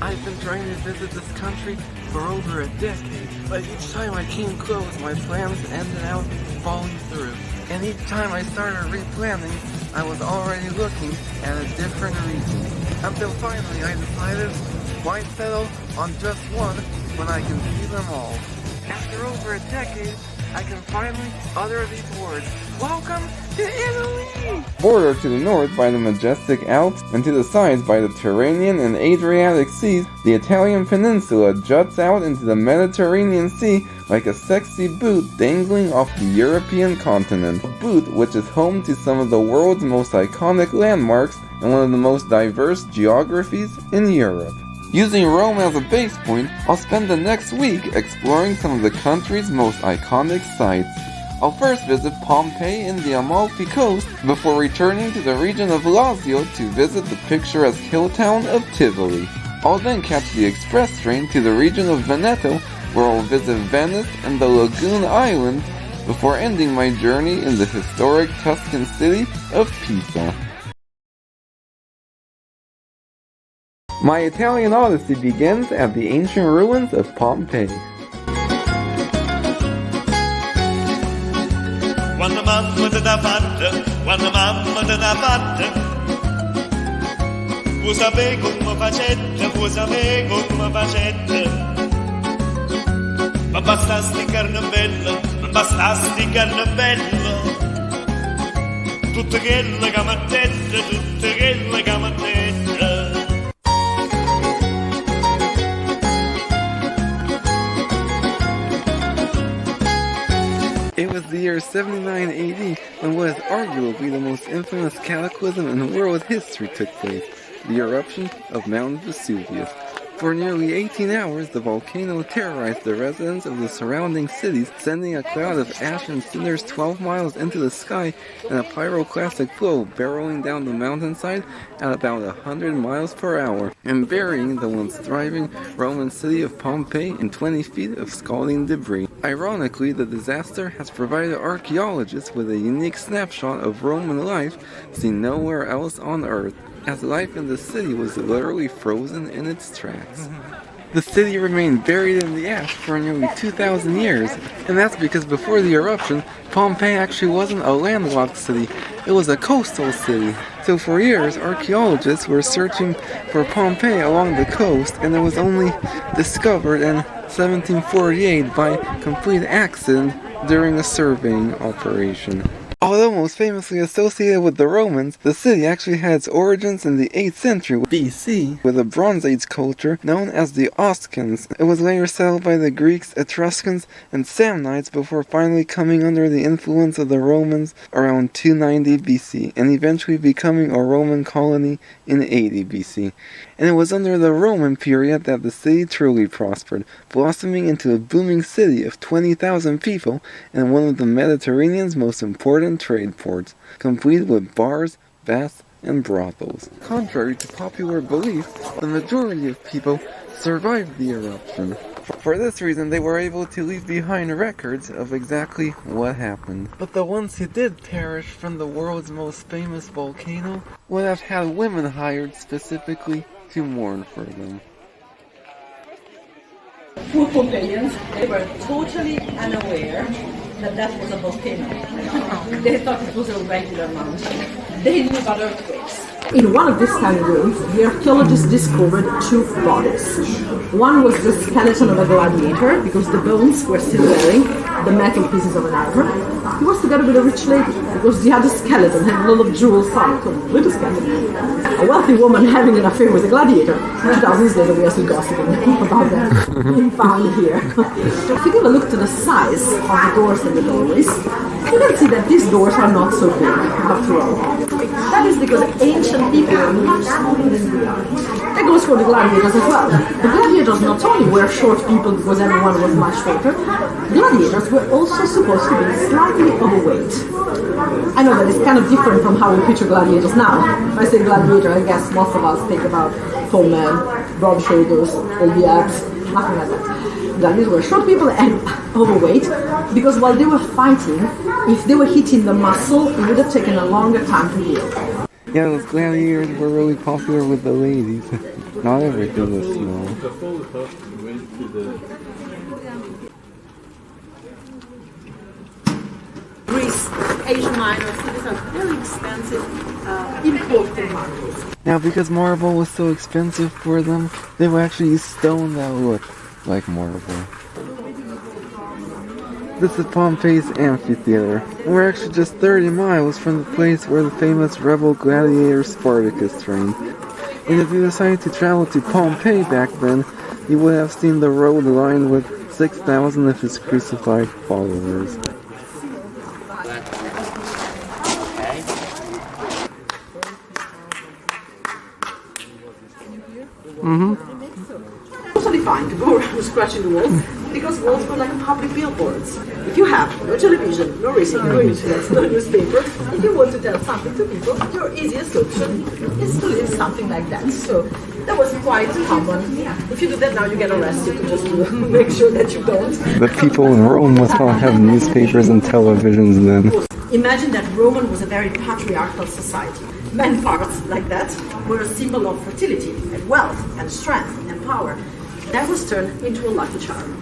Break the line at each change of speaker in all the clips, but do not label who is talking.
I've been trying to visit this country for over a decade, but each time I came close, my plans ended up falling through. And each time I started replanning, I was already looking at a different region. Until finally I decided, why settle on just one when I can see them all? After over a decade, I can finally utter these words. Welcome to Italy!
Bordered to the north by the majestic Alps and to the sides by the Tyrrhenian and Adriatic seas, the Italian peninsula juts out into the Mediterranean Sea like a sexy boot dangling off the European continent. A boot which is home to some of the world's most iconic landmarks and one of the most diverse geographies in Europe. Using Rome as a base point, I'll spend the next week exploring some of the country's most iconic sites. I'll first visit Pompeii in the Amalfi coast before returning to the region of Lazio to visit the picturesque hill town of Tivoli. I'll then catch the express train to the region of Veneto, where I'll visit Venice and the Lagoon Islands before ending my journey in the historic Tuscan city of Pisa. My Italian odyssey begins at the ancient ruins of Pompeii.
Quando mamma te da fatta, quando mamma te da fatta, vuoi sapere come facette, vuoi sapere come facette. Ma basta sti carne bella, ma basta sti carne bella, tutte quelle che m'attetta, tutte quelle che m'attetta.
It was the year 79 AD when what is arguably the most infamous cataclysm in world history took place, the eruption of Mount Vesuvius. For nearly 18 hours, the volcano terrorized the residents of the surrounding cities, sending a cloud of ash and cinders 12 miles into the sky and a pyroclastic flow barreling down the mountainside at about 100 miles per hour, and burying the once thriving Roman city of Pompeii in 20 feet of scalding debris. Ironically, the disaster has provided archaeologists with a unique snapshot of Roman life seen nowhere else on Earth, as life in the city was literally frozen in its tracks. The city remained buried in the ash for nearly 2,000 years, and that's because before the eruption, Pompeii actually wasn't a landlocked city, it was a coastal city. So for years, archaeologists were searching for Pompeii along the coast, and it was only discovered in 1748 by complete accident during a surveying operation. Although most famously associated with the Romans, the city actually had its origins in the 8th century BC with a Bronze Age culture known as the Oscans. It was later settled by the Greeks, Etruscans, and Samnites before finally coming under the influence of the Romans around 290 BC and eventually becoming a Roman colony in 80 BC. And it was under the Roman period that the city truly prospered, blossoming into a booming city of 20,000 people and one of the Mediterranean's most important trade ports, complete with bars, baths, and brothels. Contrary to popular belief, the majority of people survived the eruption. For this reason, they were able to leave behind records of exactly what happened. But the ones who did perish from the world's most famous volcano would have had women hired specifically to mourn for them.
Poor Pompeians, they were totally unaware that that was a volcano. They thought it was a regular mountain. They knew about earthquakes.
In one of these tiny ruins, the archaeologists discovered two bodies. One was the skeleton of a gladiator, because the bones were still wearing the metal pieces of an armor. He was together with a rich lady, because the other skeleton had a lot of jewels on it, so little skeleton. A wealthy woman having an affair with a gladiator. 2000 later, we are still gossiping about that being found here. If you give a look to the size of the doors and the doorways, you can see that these doors are not so big, after all. That is because ancient people were much smaller than we are. That goes for the gladiators as well. The gladiators not only were short people because everyone was much shorter, gladiators were also supposed to be slightly overweight. I know that it's kind of different from how we picture gladiators now. If I say gladiator, I guess most of us think about tall men, broad shoulders, all the abs, nothing like that. Gladiators were short people and overweight because while they were fighting, if they were hitting the muscle, it would have taken a longer time to heal.
Yeah, those gladiators were really popular with the ladies. Not everything was small.
Greece, Asia Minor, so these are very expensive imported marbles.
Now, because marble was so expensive for them, they would actually use stone that looked like marble. This is Pompeii's amphitheater. We're actually just 30 miles from the place where the famous rebel gladiator Spartacus trained. And if you decided to travel to Pompeii back then, you would have seen the road lined with 6,000 of his crucified followers.
Totally fine to go around scratching the walls because walls were like public billboards. If you have no television, no radio, no internet, no newspaper, if you want to tell something to people, your easiest option is to leave something like that. So that was quite common. If you do that now, you get arrested just to make sure that you don't.
The people in Rome must not have newspapers and televisions then.
Imagine that Roman was a very patriarchal society. Men parts like that were a symbol of fertility and wealth and strength and power. That was turned into a lucky charm.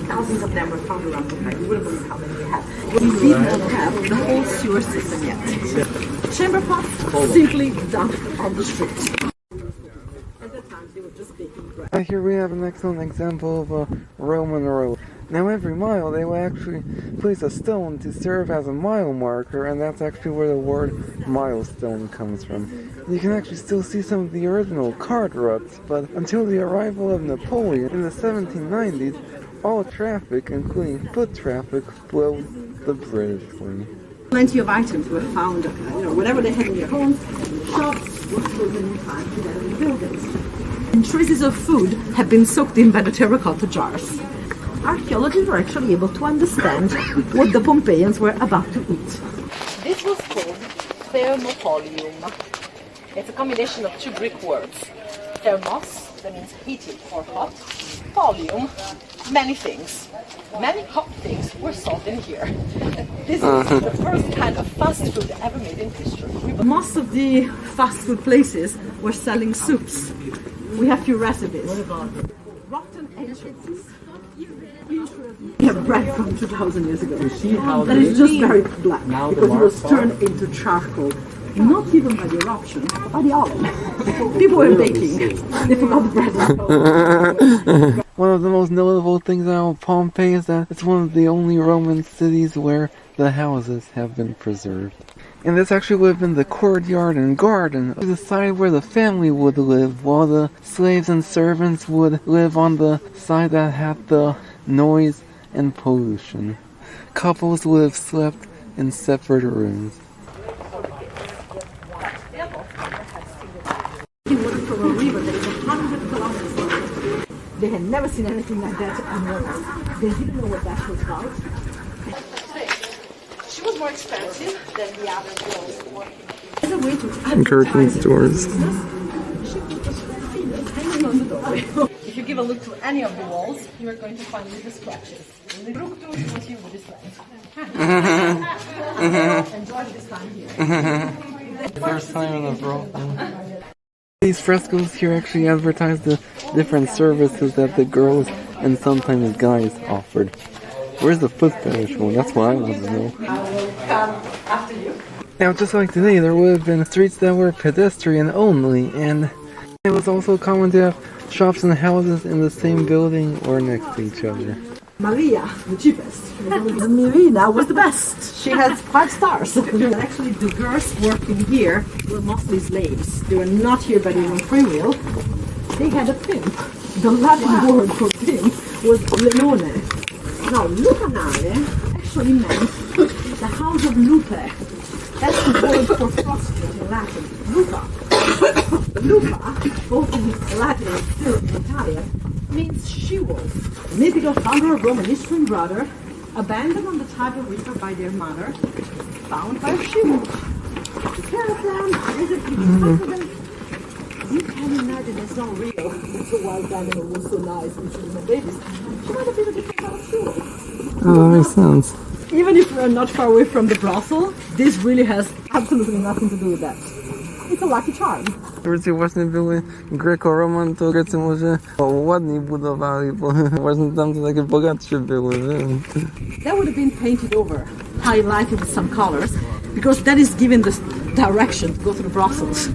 Thousands of them were found around Pompeii. You wouldn't believe how many we have. We did not have the whole sewer system yet. Chamber pots simply dumped on the street. At that time, they were just baking bread.
Here we have an excellent example of a Roman road. Now every mile they will actually place a stone to serve as a mile marker, and that's actually where the word milestone comes from. You can actually still see some of the original cart ruts, but until the arrival of Napoleon in the 1790s, all traffic, including foot traffic, flowed the British way.
Plenty of items were found, whatever they had in their homes, shops were frozen in time to the buildings. And traces of food have been soaked in by the terracotta jars. Archaeologists were actually able to understand what the Pompeians were about to eat. This was called thermopolium. It's a combination of two Greek words. Thermos, that means heated or hot. Polium, many things. Many hot things were sold in here. This is the first kind of fast food ever made in history. Most of the fast food places were selling soups. We have few recipes. Rotten anchovies. We have bread from 2,000 years ago. That is just very black because it was turned into charcoal. Not even by the eruption, but by the oven. People were baking. They forgot the bread.
One of the most notable things about Pompeii is that it's one of the only Roman cities where the houses have been preserved. And this actually would have been the courtyard and garden, the side where the family would live, while the slaves and servants would live on the side that had the noise and pollution. Couples would have slept in separate rooms.
From a river that is 100 kilometers long. They had never seen anything like that in Rome. They didn't know what that was about. She was more expensive than the average girls working. As a way to
Curtain stores.
If you give a look to any of the walls, you are going to find little scratches. Bructus was here with his friends. Enjoy this time here.
First time in the world. These frescoes here actually advertise the different services that the girls and sometimes guys offered. Where's the foot fetish one? That's what I want to know.
I will come after you.
Now, just like today, there would have been streets that were pedestrian only, and it was also common to have shops and houses in the same building or next to each other.
Maria, the cheapest. Mirina was the best. She had 5 stars. Actually, the girls working here were mostly slaves. They were not here by their own free will. They had a pimp. The Latin word for pimp was leone. Now, lupanare actually meant the house of lupe. That's the word for prostitute in Latin. Lupa. Lupa, both in Latin and still in Italian, means she-wolf. The mythical founder of Roman history and brother, abandoned on the Tiber River by their mother, found by a she-wolf. Took care of them, basically them. You can imagine it's not real. It's a wild animal was so nice and she was my babies. She might have been a different kind of she-wolf.
Oh, that makes sense.
Even if we're not far away from the brothel, this really has absolutely nothing to do with that. it's a lucky charm.
Turcy właśnie były Greco-Roman, to Grecy może ładniej budowali, bo właśnie tamte takie bogatsze były.
That would have been painted over, highlighted with some colors, because that is given the direction to go through Brussels.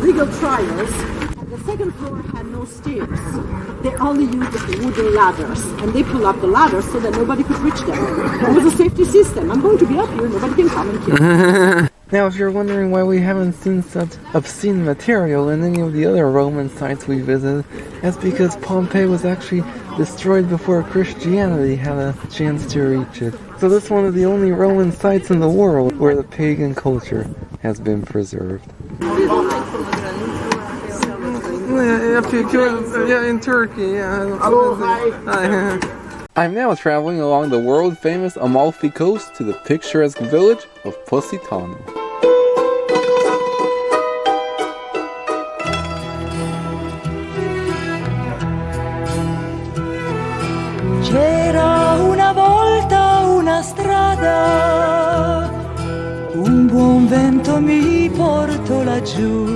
Legal trials. The second floor had no stairs. They only used the wooden ladders, and they pull up the ladders so that nobody could reach them. It was a safety system. I'm going to be up here, nobody can come and kill me.
Now, if you're wondering why we haven't seen such obscene material in any of the other Roman sites we visited, that's because Pompeii was actually destroyed before Christianity had a chance to reach it. So this is one of the only Roman sites in the world where the pagan culture has been preserved. Yeah, in Turkey, yeah.
Hello, hi.
I'm now traveling along the world-famous Amalfi coast to the picturesque village of Positano.
C'era una volta una strada, un buon vento mi portò laggiù.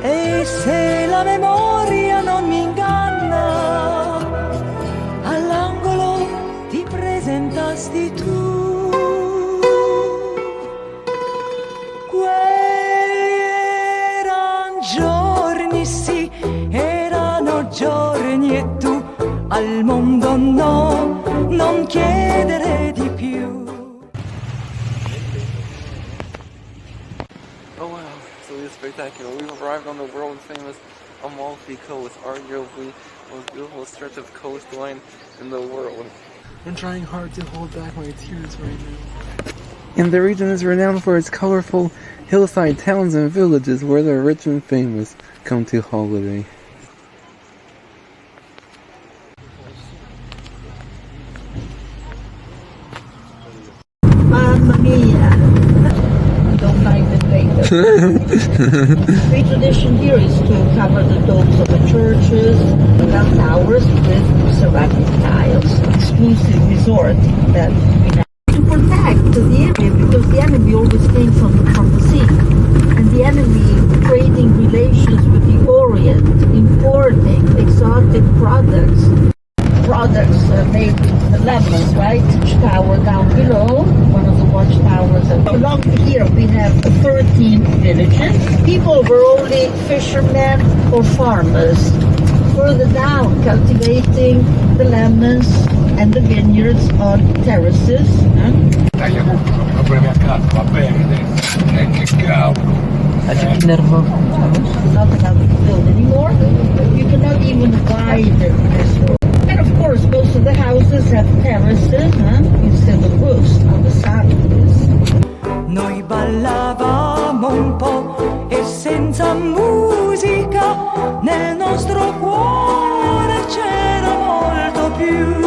E se la memoria non mi inganna, all'angolo ti presentasti tu. Quelli erano giorni, sì, erano giorni e tu al mondo no, non chiedere di più.
Oh wow, so it's spectacular. We've arrived on the world-famous Amalfi coast, arguably the most beautiful stretch of coastline in the world. I'm trying hard to hold back my tears right now. And the region is renowned for its colorful hillside towns and villages where the rich and famous come to holiday.
Mamma mia! Don't like the paper. The tradition here is to cover the domes of the churches, the bell towers with ceramic tiles. Exclusive resort that we have to protect the area, because the enemy always came from the sea, and the enemy trading relations with the Orient, importing exotic products made with the lemons, right? Tower down below, one of the watchtowers. Along here we have 13 villages. People were only fishermen or farmers. Further down, cultivating the lemons and the vineyards on terraces. Not allowed to build anymore. You cannot even widen this road. And of course, most of the houses have terraces instead of roofs on the sides.
Noi ballavamo un po' e senza musica nel nostro cuore c'era molto più.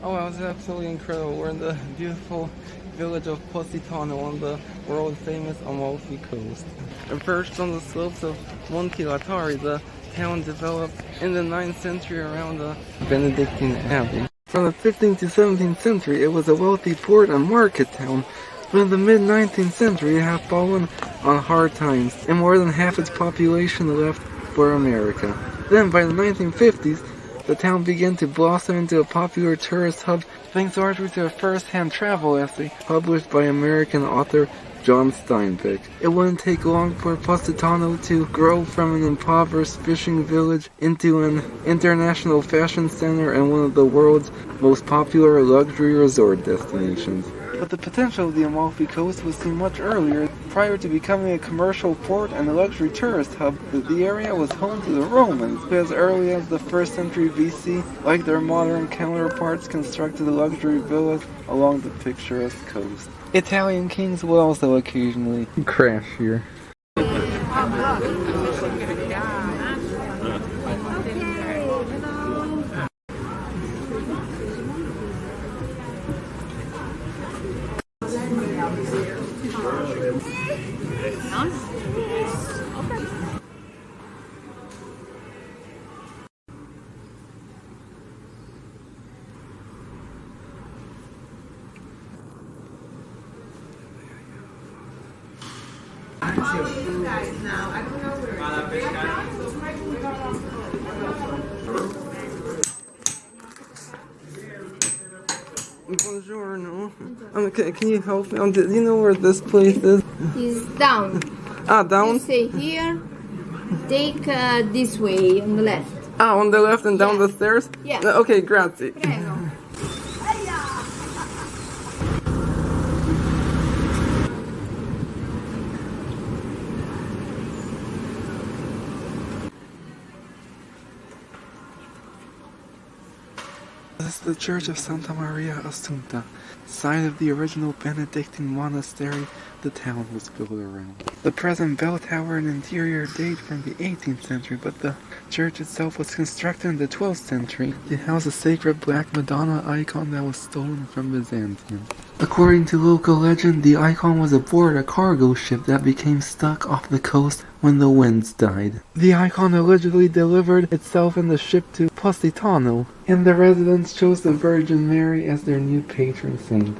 Oh wow, it's absolutely incredible. We're in the beautiful village of Positano on the world-famous Amalfi coast. And perched on the slopes of Monte Latari, the town developed in the 9th century around the Benedictine Abbey. From the 15th to 17th century, it was a wealthy port and market town, but in the mid-19th century it had fallen on hard times, and more than half its population left for America. Then, by the 1950s, the town began to blossom into a popular tourist hub thanks largely to a first-hand travel essay published by American author John Steinbeck. It wouldn't take long for Positano to grow from an impoverished fishing village into an international fashion center and one of the world's most popular luxury resort destinations. But the potential of the Amalfi Coast was seen much earlier. Prior to becoming a commercial port and a luxury tourist hub, the area was home to the Romans, who as early as the 1st century BC, like their modern counterparts, constructed luxury villas along the picturesque coast. Italian kings would also occasionally crash here. Buongiorno. Can you help me? Do you know where this place is?
Is down.
Ah, down?
You stay here. Take this way on the left.
Ah, on the left and down the stairs?
Yeah.
Okay, grazie.
Prego.
This is the Church of Santa Maria Assunta, site of the original Benedictine monastery the town was built around. The present bell tower and interior date from the 18th century, but the church itself was constructed in the 12th century to house a sacred Black Madonna icon that was stolen from Byzantium. According to local legend, the icon was aboard a cargo ship that became stuck off the coast when the winds died. The icon allegedly delivered itself in the ship to Positano, and the residents chose the Virgin Mary as their new patron saint.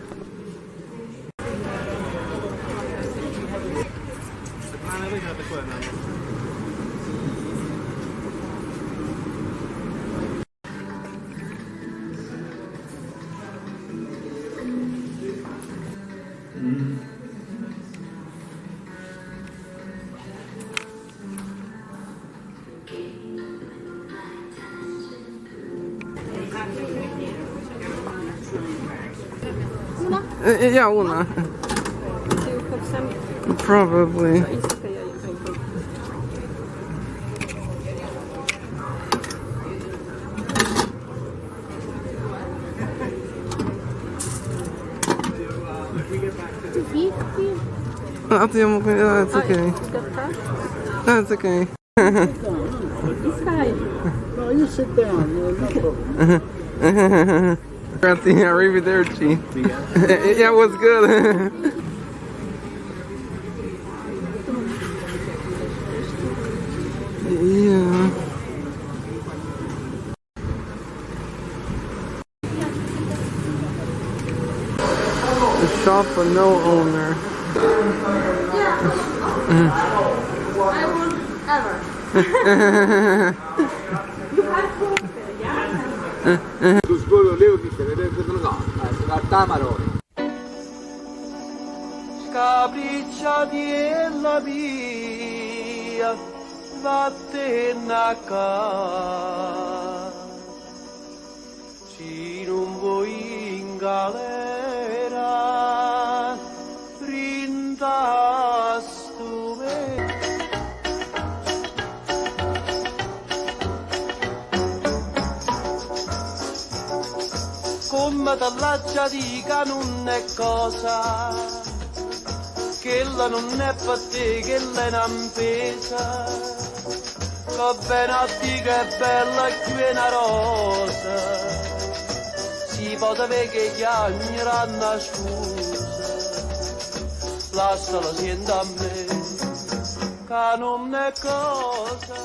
Yeah, una. Probably. It's okay. That's okay.
No, you sit down. No problem.
Grazie, arrivederci. Yeah, it was good. Yeah. A shop for no owner.
I won't ever.
Scapricciati e la via, vattene a casa, ci non vuoi in galera, rindastu me. Come t'allaccia dica non è cosa, quella non è per te, quella è un'ampesa, che ben a te che è bella e qui è una rosa, si può sapere che chiagneranno scusa, lasciala sento a me, che non è cosa.